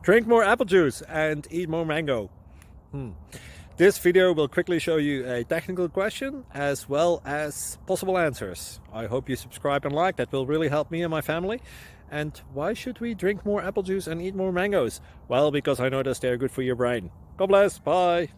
Drink more apple juice and eat more mango. This video will quickly show you a technical question as well as possible answers. I hope you subscribe and like, that will really help me and my family. And why should we drink more apple juice and eat more mangoes? Well, because I noticed they're good for your brain. God bless, bye!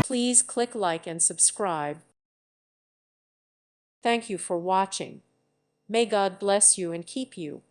Please click like and subscribe. Thank you for watching. May God bless you and keep you.